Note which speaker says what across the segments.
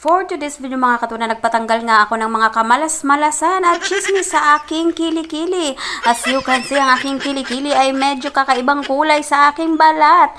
Speaker 1: For today's video mga katuna, nagpatanggal nga ako ng mga kamalas-malasan at chismis sa aking kilikili. As you can see, ang aking kilikili ay medyo kakaibang kulay sa aking balat.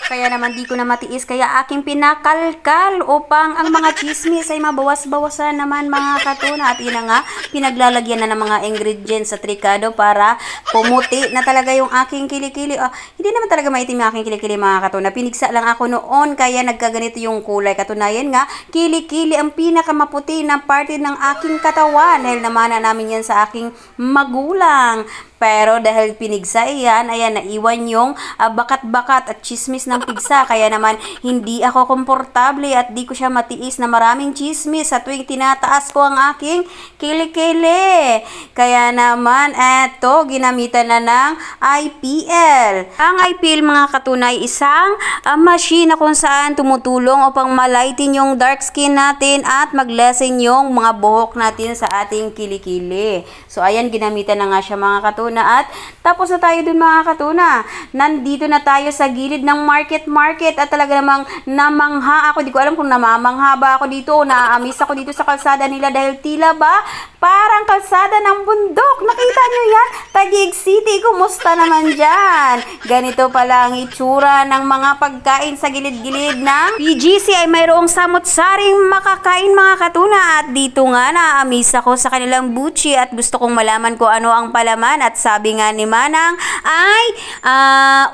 Speaker 1: Kaya naman di ko na matiis, kaya aking pinakalkal upang ang mga chismis ay mabawas-bawasan naman mga katuna. At yun nga, pinaglalagyan na ng mga ingredients sa trikado para pumuti na talaga yung aking kilikili. Hindi naman talaga maitim yung aking kilikili mga katuna. Pinigsa lang ako noon kaya nagkaganito yung kulay. Katunayan nga, kilikili ang pinakamaputi na parte ng aking katawan dahil namana namin yan sa aking magulang. Pero dahil pinigsa yan, ayan, naiwan yung bakat-bakat at chismis ng pigsa. Kaya naman, hindi ako komportable at di ko siya matiis na maraming chismis sa tuwing tinataas ko ang aking kilikili. Kaya naman, eto, ginamitan na ng IPL. Ang IPL mga katunay, isang machine na kung saan tumutulong upang malighten yung dark skin natin at maglesen yung mga buhok natin sa ating kilikili. So, ayan, ginamitan na nga siya mga katuna. At tapos na tayo dun mga katuna. Nandito na tayo sa gilid ng market at talaga namang namangha ako. Di ko alam kung namamangha ba ako dito o naaamis ako dito sa kalsada nila dahil tila ba parang kalsada ng bundok. Nakita nyo yan? Taguig City, kumusta naman dyan? Ganito pala ang itsura ng mga pagkain sa gilid-gilid ng PGC ay mayroong samot-saring makakain mga katuna. At dito nga naaamis ako sa kanilang buchi at gusto kong malaman kung ano ang palaman. At sabi nga ni Manang ay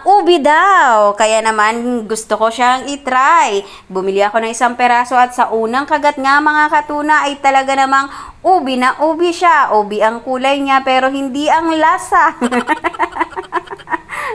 Speaker 1: ubi daw. Kaya naman gusto ko siyang itry. Bumili ako ng 1 peraso at sa unang kagat nga mga katuna ay talaga namang ubi na ubi siya. Ubi ang kulay niya pero hindi ang lasa.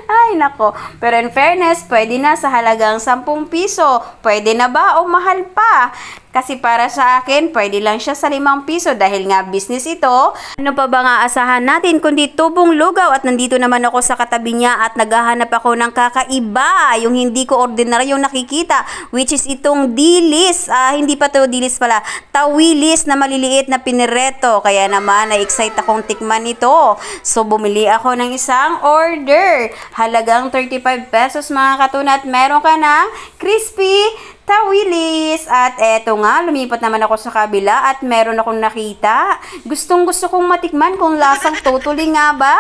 Speaker 1: Ay nako. Pero in fairness, pwede na sa halagang 10 piso. Pwede na ba o mahal pa? Kasi para sa akin, pwede lang siya sa 5 piso dahil nga business ito. Ano pa ba nga asahan natin kundi tubong lugaw? At nandito naman ako sa katabi niya at naghahanap ako ng kakaiba. Yung hindi ko ordinaryong nakikita, which is itong dilis. Hindi pa to dilis pala. Tawilis na maliliit na pinireto. Kaya naman, na-excite akong tikman ito. So, bumili ako ng isang order. Halagang 35 pesos mga katuna. At meron ka ng crispy tawilis. At eto nga, lumipat naman ako sa kabila at meron akong nakita. Gustong-gusto kong matikman kung lasang tutuli nga ba.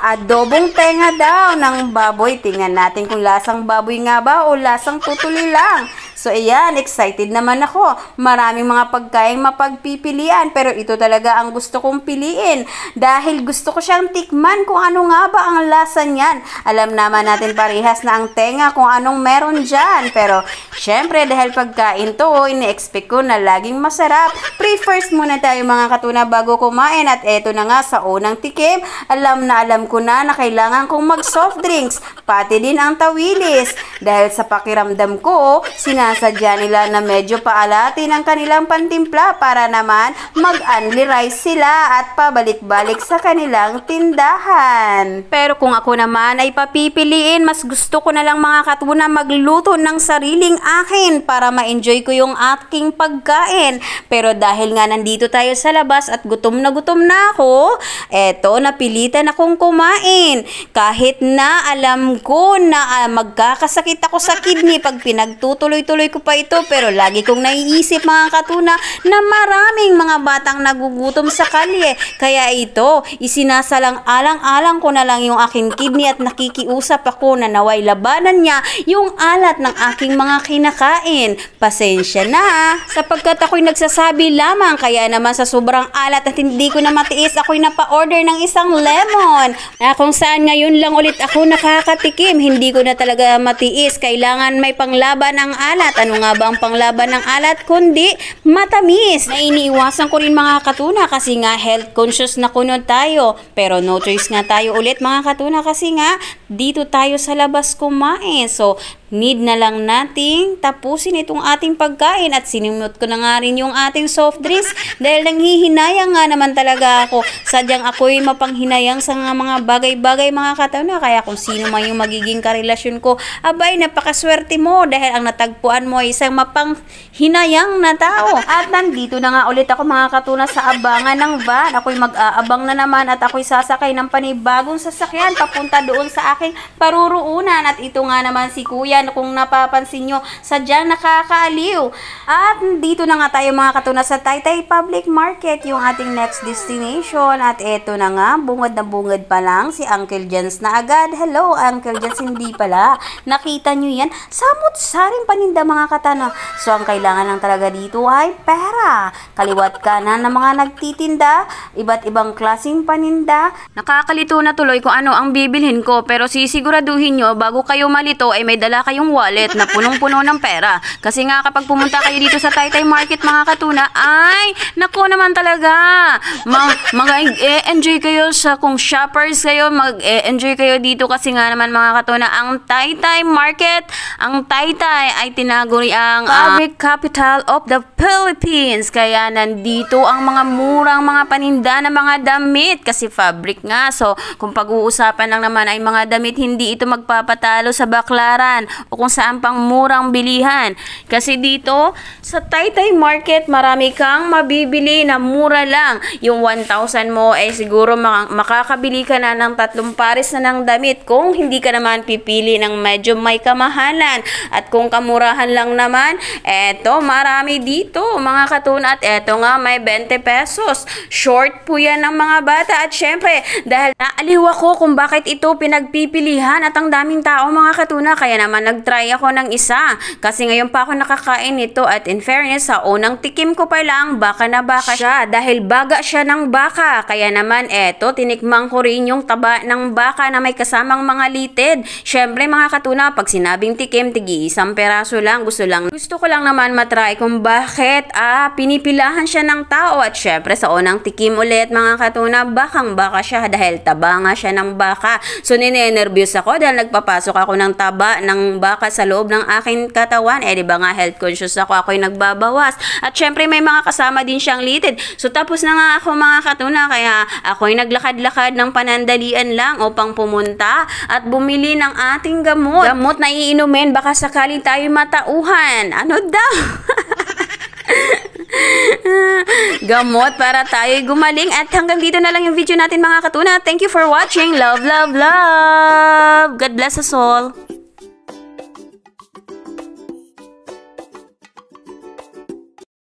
Speaker 1: Adobong tenga daw ng baboy. Tingnan natin kung lasang baboy nga ba o lasang tutuli lang. So, ayan, excited naman ako. Maraming mga pagkain mapagpipilian, pero ito talaga ang gusto kong piliin. Dahil gusto ko siyang tikman kung ano nga ba ang lasa niyan. Alam naman natin parehas na ang tenga kung anong meron dyan. Pero, syempre, dahil pagkain to, ini-expect ko na laging masarap. Pre-first muna tayo mga katuna bago kumain. At eto na nga, sa unang tikim, alam ko na kailangan kong mag-soft drinks. Pati din ang tawilis. Dahil sa pakiramdam ko, sinasadya nila na medyo paalatin ang kanilang pantimpla para naman mag-only rice sila at pabalik-balik sa kanilang tindahan. Pero kung ako naman ay papipiliin, mas gusto ko na lang mga katuna magluto ng sariling akin para ma-enjoy ko yung aking pagkain. Pero dahil nga nandito tayo sa labas at gutom na ako, eto, napilitan akong kumain. Kahit na alam ko na magkakasakit ako sa kidney pag pinagtutuloy-tuloy ko pa ito, pero lagi kong naiisip mga katuna na maraming mga batang nagugutom sa kalye. Kaya ito, isinasalang-alang-alang ko na lang yung aking kidney at nakikiusap ako na naway labanan niya yung alat ng aking mga kinakain. Pasensya na, sapagkat ako'y nagsasabi lamang, kaya naman sa sobrang alat at hindi ko na matiis, ako'y napa-order ng 1 lemon. Kung saan ngayon lang ulit ako nakakatikim, hindi ko na talaga matiis. Kailangan may panglaban ang alat. Ano nga ba ang panglaban ng alat kundi matamis? Na iniiwasan ko rin mga katuna kasi nga health conscious na kuno tayo. Pero no choice nga tayo ulit mga katuna kasi nga dito tayo sa labas kumain. So, need na lang nating tapusin itong ating pagkain at sinimot ko na nga rin yung ating soft drinks dahil nanghihinayang nga naman talaga ako. Sadyang ako'y mapanghinayang sa mga bagay-bagay mga katuna. Kaya kung sino man yung magiging karelasyon ko, abay, napakaswerte mo dahil ang natagpuan mo ay isang mapanghinayang na tao. At nandito na nga ulit ako mga katuna sa abangan ng van. Ako'y mag-aabang na naman at ako'y sasakay ng panibagong sasakyan papunta doon sa aking paruruunan. At ito nga naman si Kuya yan. Kung napapansin nyo, sadyang nakakaaliw. At dito na nga tayo mga katuna sa Taytay Public Market, yung ating next destination. At eto na nga, bungad na bungad pa lang si Uncle Jens na agad. Hello Uncle Jens, hindi pala. Nakita nyo yan? Samot-saring paninda mga katana. So ang kailangan lang talaga dito ay pera. Kaliwat kanan ng mga nagtitinda, iba't ibang klaseng paninda. Nakakalito na tuloy kung ano ang bibilhin ko, pero sisiguraduhin nyo bago kayo malito ay may dala kayong wallet na punong-puno ng pera. Kasi nga kapag pumunta kayo dito sa Taytay Market mga katuna, ay nako naman talaga, mag-enjoy kayo sa, kung shoppers kayo, mag-enjoy kayo dito kasi nga naman mga katuna, ang Taytay Market, ang Taytay ay tinaguri ang fabric capital of the Philippines. Kaya nandito ang mga murang mga paninda na mga damit kasi fabric nga. So kung pag-uusapan lang naman ay mga damit, hindi ito magpapatalo sa baklaran o kung saan pang murang bilihan. Kasi dito sa Taytay Market, marami kang mabibili na mura lang. Yung 1,000 mo ay siguro makakabili ka na ng 3 pares na ng damit kung hindi ka naman pipili ng medyo may kamahalan. At kung kamurahan lang naman, eto marami dito mga katuna. At eto nga may 20 pesos. Short po yan ng mga bata. At syempre, dahil naaliw ako kung bakit ito pinagpipilihan at ang daming tao mga katuna, kaya naman nagtry ako ng isa. Kasi ngayon pa ako nakakain nito at in fairness, sa unang tikim ko pa lang, baka na baka siya. Dahil baga siya ng baka. Kaya naman eto, tinikmang ko rin yung taba ng baka na may kasamang mga litid. Syempre mga katuna, pag sinabing tikim, tig-1 peraso lang. Gusto ko lang naman matry kung bakit pinipilahan siya ng tao. At syempre sa unang tikim ulit mga katuna, bakang baka siya dahil taba nga siya ng baka. So ninenervyos ako dahil nagpapasok ako ng taba ng baka sa loob ng aking katawan. Eh di ba nga health conscious ako, ako'y nagbabawas. At syempre may mga kasama din siyang litid. So tapos na nga ako mga katuna, kaya ako'y naglakad-lakad ng panandalian lang upang pumunta at bumili ng ating gamot. Gamot na iinumin baka sakaling tayo matauhan. Ano daw? Gamot para tayo gumaling. At hanggang dito na lang yung video natin mga katuna. Thank you for watching. Love, love, love. God bless us all.